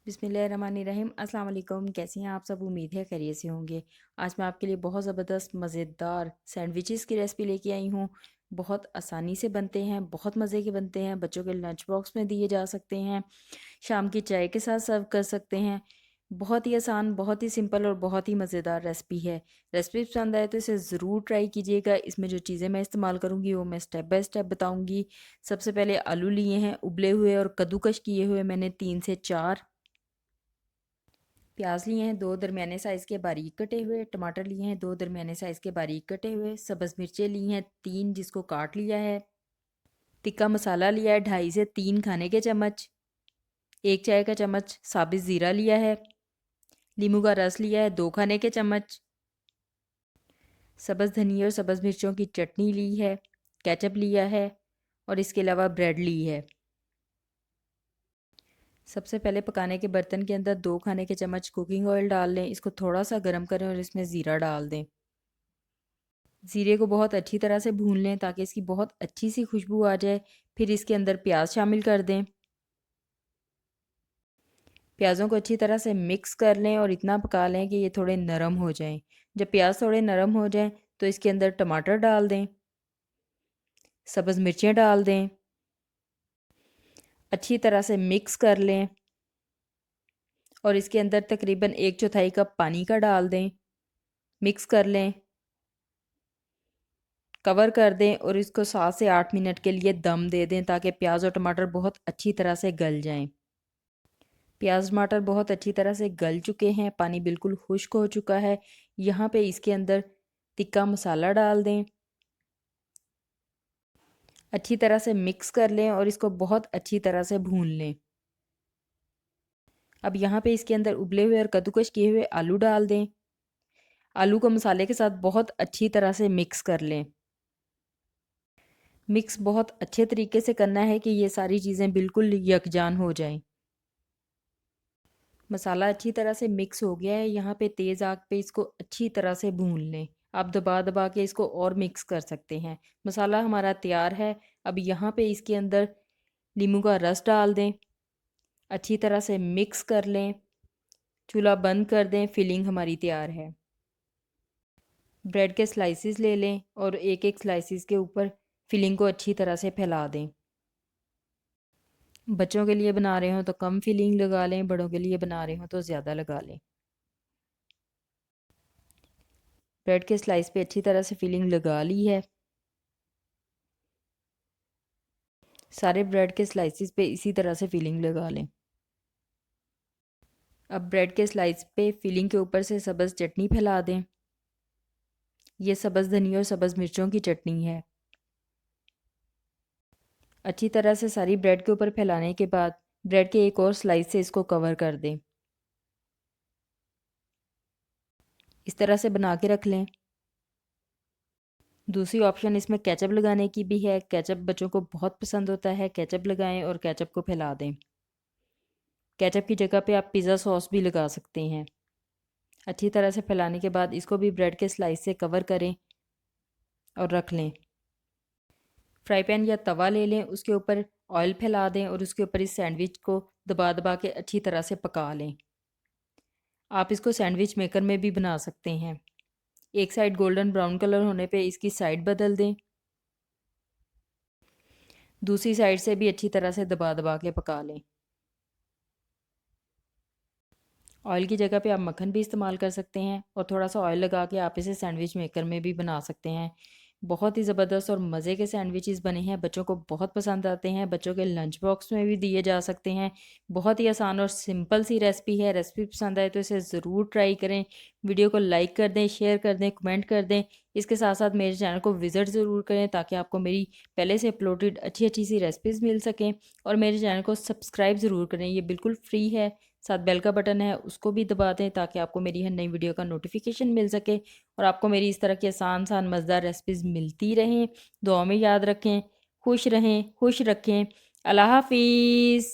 बिस्मिल्लाहिर्रहमानिर्रहीम अस्सलाम वालेकुम। कैसे हैं आप सब? उम्मीद है खैरियत से होंगे। आज मैं आपके लिए बहुत ज़बरदस्त मज़ेदार सैंडविचेस की रेसिपी लेके आई हूँ। बहुत आसानी से बनते हैं, बहुत मज़े के बनते हैं। बच्चों के लंच बॉक्स में दिए जा सकते हैं, शाम की चाय के साथ सर्व कर सकते हैं। बहुत ही आसान, बहुत ही सिंपल और बहुत ही मज़ेदार रेसिपी है। रेसिपी पसंद आए तो इसे ज़रूर ट्राई कीजिएगा। इसमें जो चीज़ें मैं इस्तेमाल करूँगी वो मैं स्टेप बाय स्टेप बताऊँगी। सबसे पहले आलू लिए हैं उबले हुए और कद्दूकश किए हुए मैंने 3 से 4। प्याज लिए हैं 2 दरमियाने साइज़ के बारीक कटे हुए। टमाटर लिए हैं 2 दरमियाने साइज़ के बारीक कटे हुए। सब्ज़ मिर्चें ली हैं 3 जिसको काट लिया है। तिक्का मसाला लिया है 2.5 से 3 खाने के चम्मच। 1 चाय का चम्मच साबित ज़ीरा लिया है। नींबू का रस लिया है 2 खाने के चम्मच। सब्ज़ धनिया और सब्ज़ मिर्चों की चटनी ली है। केचप लिया है और इसके अलावा ब्रेड ली है। सबसे पहले पकाने के बर्तन के अंदर 2 खाने के चम्मच कुकिंग ऑयल डाल लें। इसको थोड़ा सा गर्म करें और इसमें ज़ीरा डाल दें। ज़ीरे को बहुत अच्छी तरह से भून लें ताकि इसकी बहुत अच्छी सी खुशबू आ जाए। फिर इसके अंदर प्याज शामिल कर दें। प्याज़ों को अच्छी तरह से मिक्स कर लें और इतना पका लें कि ये थोड़े नरम हो जाएं। जब प्याज थोड़े नरम हो जाएं तो इसके अंदर टमाटर डाल दें, सब्ज़ मिर्चें डाल दें, अच्छी तरह से मिक्स कर लें और इसके अंदर तकरीबन 1/4 कप पानी का डाल दें। मिक्स कर लें, कवर कर दें और इसको 7 से 8 मिनट के लिए दम दे दें ताकि प्याज और टमाटर बहुत अच्छी तरह से गल जाएं। प्याज टमाटर बहुत अच्छी तरह से गल चुके हैं, पानी बिल्कुल खुश्क हो चुका है। यहाँ पे इसके अंदर तिक्का मसाला डाल दें, अच्छी तरह से मिक्स कर लें और इसको बहुत अच्छी तरह से भून लें। अब यहाँ पे इसके अंदर उबले हुए और कद्दूकश किए हुए आलू डाल दें। आलू को मसाले के साथ बहुत अच्छी तरह से मिक्स कर लें। मिक्स बहुत अच्छे तरीके से करना है कि ये सारी चीज़ें बिल्कुल यकजान हो जाएं। मसाला अच्छी तरह से मिक्स हो गया है। यहाँ पे तेज़ आग पे इसको अच्छी तरह से भून लें। आप दबा दबा के इसको और मिक्स कर सकते हैं। मसाला हमारा तैयार है। अब यहाँ पे इसके अंदर नींबू का रस डाल दें, अच्छी तरह से मिक्स कर लें, चूल्हा बंद कर दें। फिलिंग हमारी तैयार है। ब्रेड के स्लाइसिस ले लें और एक एक स्लाइसिस के ऊपर फिलिंग को अच्छी तरह से फैला दें। बच्चों के लिए बना रहे हो तो कम फिलिंग लगा लें, बड़ों के लिए बना रहे हो तो ज़्यादा लगा लें। ब्रेड के स्लाइस पे अच्छी तरह से फिलिंग लगा ली है। सारे ब्रेड के स्लाइसिस पे इसी तरह से फिलिंग लगा लें। अब ब्रेड के स्लाइस पे फिलिंग के ऊपर से सब्ज़ चटनी फैला दें। ये सब्ज़ धनिया और सब्ज़ मिर्चों की चटनी है। अच्छी तरह से सारी ब्रेड के ऊपर फैलाने के बाद ब्रेड के एक और स्लाइस से इसको कवर कर दें। इस तरह से बना के रख लें। दूसरी ऑप्शन इसमें केचप लगाने की भी है। केचप बच्चों को बहुत पसंद होता है। केचप लगाएं और केचप को फैला दें। केचप की जगह पे आप पिज़्ज़ा सॉस भी लगा सकते हैं। अच्छी तरह से फैलाने के बाद इसको भी ब्रेड के स्लाइस से कवर करें और रख लें। फ्राई पैन या तवा ले लें, उसके ऊपर ऑयल फैला दें और उसके ऊपर इस सैंडविच को दबा दबा के अच्छी तरह से पका लें। आप इसको सैंडविच मेकर में भी बना सकते हैं। एक साइड गोल्डन ब्राउन कलर होने पे इसकी साइड बदल दें। दूसरी साइड से भी अच्छी तरह से दबा दबा के पका लें। ऑयल की जगह पे आप मक्खन भी इस्तेमाल कर सकते हैं और थोड़ा सा ऑयल लगा के आप इसे सैंडविच मेकर में भी बना सकते हैं। बहुत ही ज़बरदस्त और मज़े के सैंडविचेस बने हैं, बच्चों को बहुत पसंद आते हैं। बच्चों के लंच बॉक्स में भी दिए जा सकते हैं। बहुत ही आसान और सिंपल सी रेसिपी है। रेसिपी पसंद आए तो इसे ज़रूर ट्राई करें। वीडियो को लाइक कर दें, शेयर कर दें, कमेंट कर दें। इसके साथ साथ मेरे चैनल को विज़िट ज़रूर करें ताकि आपको मेरी पहले से अपलोडेड अच्छी अच्छी सी रेसिपीज़ मिल सकें। और मेरे चैनल को सब्सक्राइब ज़रूर करें, ये बिल्कुल फ्री है। साथ बेल का बटन है उसको भी दबा दें ताकि आपको मेरी हर नई वीडियो का नोटिफिकेशन मिल सके और आपको मेरी इस तरह की आसान आसान मज़ेदार रेसिपीज़ मिलती रहें। दुआ में याद रखें। खुश रहें, खुश रखें। अल्लाह हाफिज़।